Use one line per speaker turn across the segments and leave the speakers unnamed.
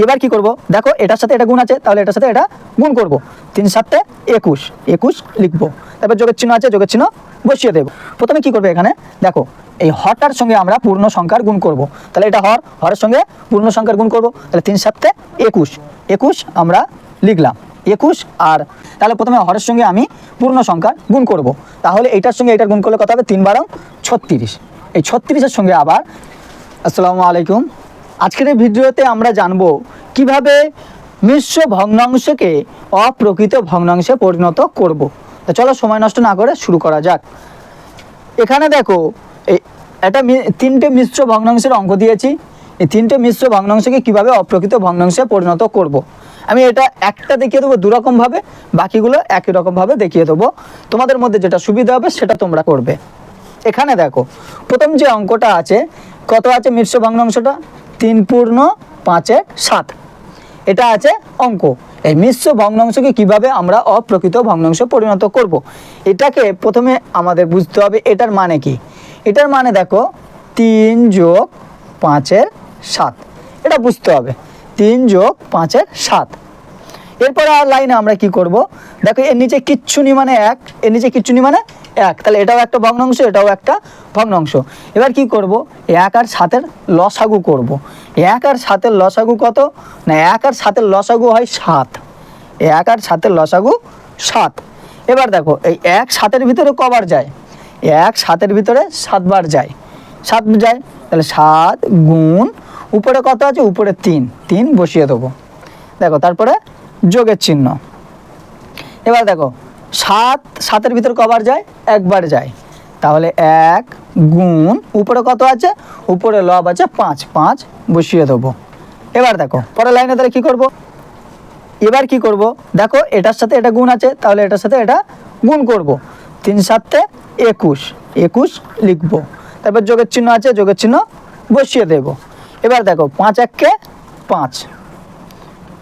এবার কি করব, দেখো এটার সাথে এটা গুণ আছে, তাহলে এটার সাথে এটা গুণ করব। 3 7 21, 21 লিখবো। তারপর যোগের চিহ্ন আছে, যোগের চিহ্ন বসিয়ে দেব। প্রথমে কি করবে, এখানে দেখো এই হরটার সঙ্গে আমরা পূর্ণ সংখ্যার গুণ করব। তাহলে এটা হরের সঙ্গে পূর্ণ সংখ্যার গুণ করব। তাহলে 3 7 21, 21 আমরা লিখলাম 21। আর তাহলে প্রথমে হরের সঙ্গে আমি পূর্ণ সংখ্যার গুণ করব। তাহলে এইটার সঙ্গে এটার গুণ করলে কত হবে, 3 12 36। এই 36-এর সঙ্গে আবার, আসসালামু আলাইকুম, আজকের এই ভিডিওতে আমরা জানবো কিভাবে মিশ্র ভগ্নাংশকে অপ্রকৃত ভগ্নাংশে পরিণত করব। তো চলো সময় নষ্ট না করে শুরু করা যাক। এখানে দেখো এটা 3টে মিশ্র ভগ্নাংশের অঙ্ক দিয়েছি। এই 3টে মিশ্র ভগ্নাংশকে কিভাবে অপ্রকৃত ভগ্নাংশে পরিণত করব। আমি এটা একটা দেখিয়ে দেবো দুরকমভাবে, বাকিগুলো একই রকমভাবে দেখিয়ে দেবো। তোমাদের মধ্যে যেটা সুবিধা হবে সেটা তোমরা করবে। এখানে দেখো প্রথম যে অঙ্কটা আছে, কত আছে মিশ্র ভগ্নাংশটা, 3 পূর্ণ 5-এর 7, এটা আছে অঙ্ক। এই মিশ্র ভগ্নাংশকে কিভাবে আমরা অপ্রকৃত ভগ্নাংশে পরিণত করব, এটাকে প্রথমে আমাদের বুঝতে হবে এটার মানে কি। এটার মানে দেখো 3 যোগ 5-এর 7, এটা বুঝতে হবে। 3 যোগ 5-এর 7। এরপরে আর লাইনে আমরা কি করব, দেখো এর নিচে কিচ্ছু নি মানে 1, এর নিচে কিচ্ছু নি মানে 1, তাহলে এটাও একটা ভগ্নাংশ, এটাও একটা ভগ্নাংশ। এবার কি করব, 1 আর 7-এর লসাগু করব। 1 আর 7-এর লসাগু কত না, 1 আর 7-এর লসাগু হয় 7। 1 আর 7-এর লসাগু 7। এবার দেখো এই 1 7-এর ভিতরে কবার যায়, 1 7-এর ভিতরে 7 বার যায়, 7 যায়। তাহলে 7 গুণ উপরে কত আছে, উপরে 3 বসিয়ে দেবো। দেখো তারপরে যোগের চিহ্ন। এবার দেখো 7 7-এর ভিতর কবার যায়, একবার যায়। তাহলে 1 গুণ উপরে কত আছে, উপরে লব আছে 5 বসিয়ে দেবো। এবার দেখো পরের লাইনে তাহলে কী করব, এবার কি করব, দেখো এটার সাথে এটা গুণ আছে, তাহলে এটার সাথে এটা গুণ করব। 3 7 21, 21 লিখবো। তারপর যোগের চিহ্ন আছে, যোগের চিহ্ন বসিয়ে দেব। এবার দেখো 5 1 5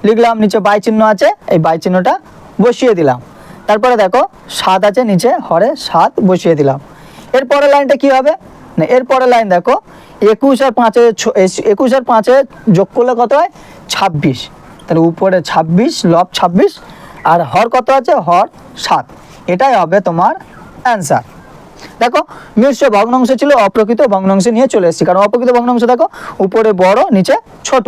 লিখলাম, নিচে বাই চিহ্ন আছে, এই বাই চিহ্নটা বসিয়ে দিলাম। তারপরে দেখো 7 আছে নিচে, হরে 7 বসিয়ে দিলাম। এর পরের লাইনটা কি হবে না, এর পরের লাইন দেখো 21 আর 5 যোগ করলে কত হয়, 26। তাহলে উপরে 26, লব 26, আর হর কত আছে, হর 7। এটাই হবে তোমার অ্যান্সার। দেখো মিশ্র ভগ্নাংশ ছিল, অপ্রকৃত ভগ্নাংশে নিয়ে চলে এসেছি, কারণ অপ্রকৃত ভগ্নাংশ দেখো উপরে বড় নিচে ছোট।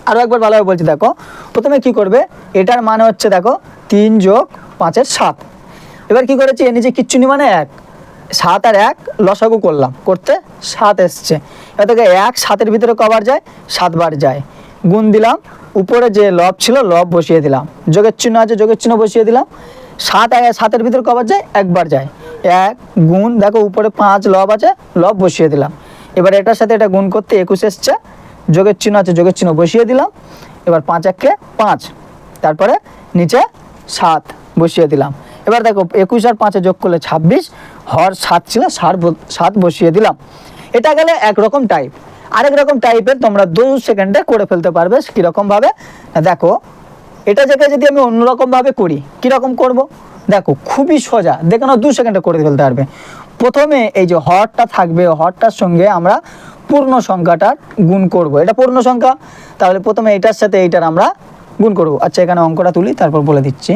আরও একবার ভালোভাবে বলছি, দেখো প্রথমে কি করবে, এটার মানে হচ্ছে দেখো 3 যোগ 5-এর 7। এবার কি করেছি, এর নিচে কিচ্ছু নি মানে 1, 7 আর 1 লসাগু করলাম, করতে 7 এসছে। এবার থেকে 1 7-এর ভিতরে কবার যায়, 7 বার যায়। গুণ দিলাম, উপরে যে লব ছিল লব বসিয়ে দিলাম, যোগের চিহ্ন আছে, যোগের চিহ্ন বসিয়ে দিলাম। 7 7-এর ভিতরে কবার যায়, একবার যায়। 1 গুণ, দেখো উপরে 5 লব আছে, লব বসিয়ে দিলাম। এবার এটার সাথে এটা গুণ করতে 21 এসছে, যোগের চিহ্ন আছে, যোগের চিহ্ন বসিয়ে দিলাম। এবার 5 1 5, তারপরে নিচে 7 বসিয়ে দিলাম। এবার দেখো 21 আর 5 যোগ করলে 26, হর 7 ছিল, 7 বসিয়ে দিলাম। এটা গেলে একরকম টাইপ। আরেক রকম টাইপের তোমরা 2 সেকেন্ডে করে ফেলতে পারবে। কীরকমভাবে, দেখো এটা জায়গায় যদি আমি অন্যরকমভাবে করি, কীরকম করব, দেখো খুবই সোজা, দেখে নাও 2 সেকেন্ডে করে ফেলতে পারবে। প্রথমে এই যে হরটা থাকবে, হরটার সঙ্গে আমরা পূর্ণ সংখ্যাটার গুণ করব। এটা পূর্ণ সংখ্যা, তাহলে প্রথমে এটার সাথে এইটার আমরা গুণ করব। আচ্ছা এখানে অঙ্কটা তুলি, তারপর বলে দিচ্ছি।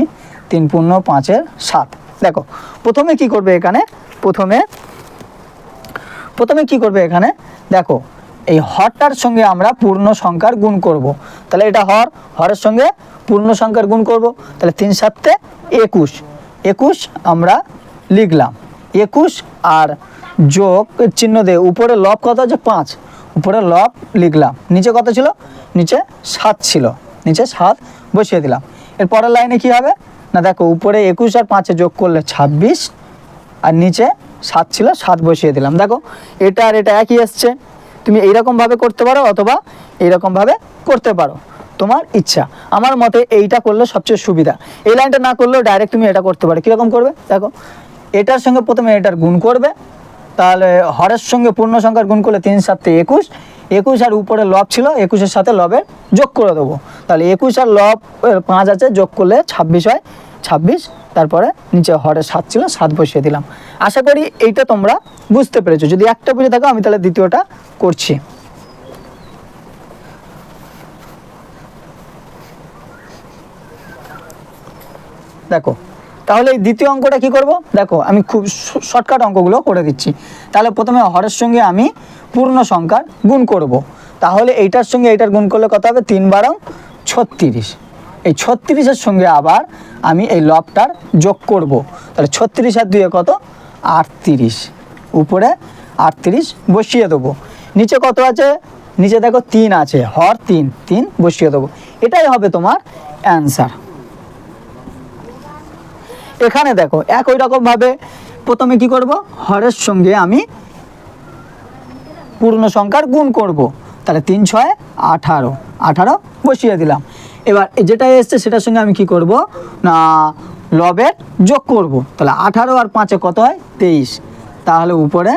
3 পূর্ণ 5-এর 7। দেখো প্রথমে কি করবে, এখানে প্রথমে কি করবে, এখানে দেখো এই হরটার সঙ্গে আমরা পূর্ণ সংখ্যার গুণ করব। তাহলে এটা হরের সঙ্গে পূর্ণ সংখ্যার গুণ করব। তাহলে 3 7 21, 21 আমরা লিখলাম। 21 আর যোগ চিহ্ন দিয়ে উপরে লব কত আছে, 5, উপরে লব লিখলাম। নিচে কত ছিল, নিচে 7 ছিল, নিচে 7 বসিয়ে দিলাম। এর পরের লাইনে কি হবে না, দেখো উপরে 21 আর 5 যোগ করলে 26, আর নিচে 7 ছিল, 7 বসিয়ে দিলাম। দেখো এটা আর এটা একই এসছে। তুমি এইরকমভাবে করতে পারো অথবা এইরকমভাবে করতে পারো, তোমার ইচ্ছা। আমার মতে এইটা করলে সবচেয়ে সুবিধা। এই লাইনটা না করলেও ডাইরেক্ট তুমি এটা করতে পারো। কীরকম করবে, দেখো এটার সঙ্গে প্রথমে এটার গুণ করবে। তাহলে হরের সঙ্গে পূর্ণ সংখ্যার গুণ করলে 3 7 21, 21 আর উপরে লব ছিল, 21-এর সাথে লবের যোগ করে দেবো। তাহলে 21 আর লব 5 আছে, যোগ করলে 26 হয়, 26। তারপরে নিচে হরে 7 ছিল, 7 বসিয়ে দিলাম। আশা করি এইটা তোমরা বুঝতে পেরেছো। যদি একটা বুঝে থাকো, আমি তাহলে দ্বিতীয়টা করছি। দেখো তাহলে এই দ্বিতীয় অঙ্কটা কি করব, দেখো আমি খুব শর্টকাট অঙ্কগুলো করে দিচ্ছি। তাহলে প্রথমে হরের সঙ্গে আমি পূর্ণ সংখ্যার গুণ করব। তাহলে এইটার সঙ্গে এইটার গুণ করলে কত হবে, 3 × 12 = 36। এই 36-এর সঙ্গে আবার আমি এই লবটার যোগ করব। তাহলে 36 আর 2 কত, 38। উপরে 38 বসিয়ে দেবো। নিচে কত আছে, নিচে দেখো 3 আছে, হর 3 বসিয়ে দেবো। এটাই হবে তোমার অ্যান্সার। এখানে দেখো একই রকমভাবে প্রথমে কি করব, হরের সঙ্গে আমি পূর্ণ সংখ্যার গুণ করব। তাহলে 3 × 6 = 18 বসিয়ে দিলাম। এবার যেটা এসছে সেটার সঙ্গে আমি কি করব না, লবের যোগ করব। তাহলে 18 আর 5 কত হয়, 23। তাহলে উপরে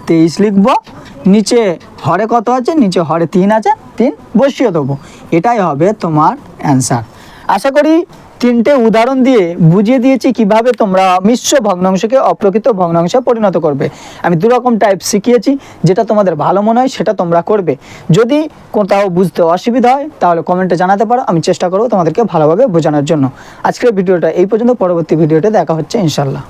23 লিখব। নিচে হরে কত আছে, নিচে হরে 3 আছে, 3 বসিয়ে দেবো। এটাই হবে তোমার অ্যান্সার। আশা করি 3টে উদাহরণ দিয়ে বুঝিয়ে দিয়েছি কিভাবে তোমরা মিশ্র ভগ্নাংশকে অপ্রকৃত ভগ্নাংশে পরিণত করবে। আমি দুরকম টাইপ শিখিয়েছি, যেটা তোমাদের ভালো মনে হয় সেটা তোমরা করবে। যদি কোথাও বুঝতে অসুবিধা হয় তাহলে কমেন্টে জানাতে পারো, আমি চেষ্টা করব তোমাদেরকে ভালোভাবে বোঝানোর জন্য। আজকের ভিডিওটা এই পর্যন্ত, পরবর্তী ভিডিওতে দেখা হচ্ছে ইনশাল্লাহ।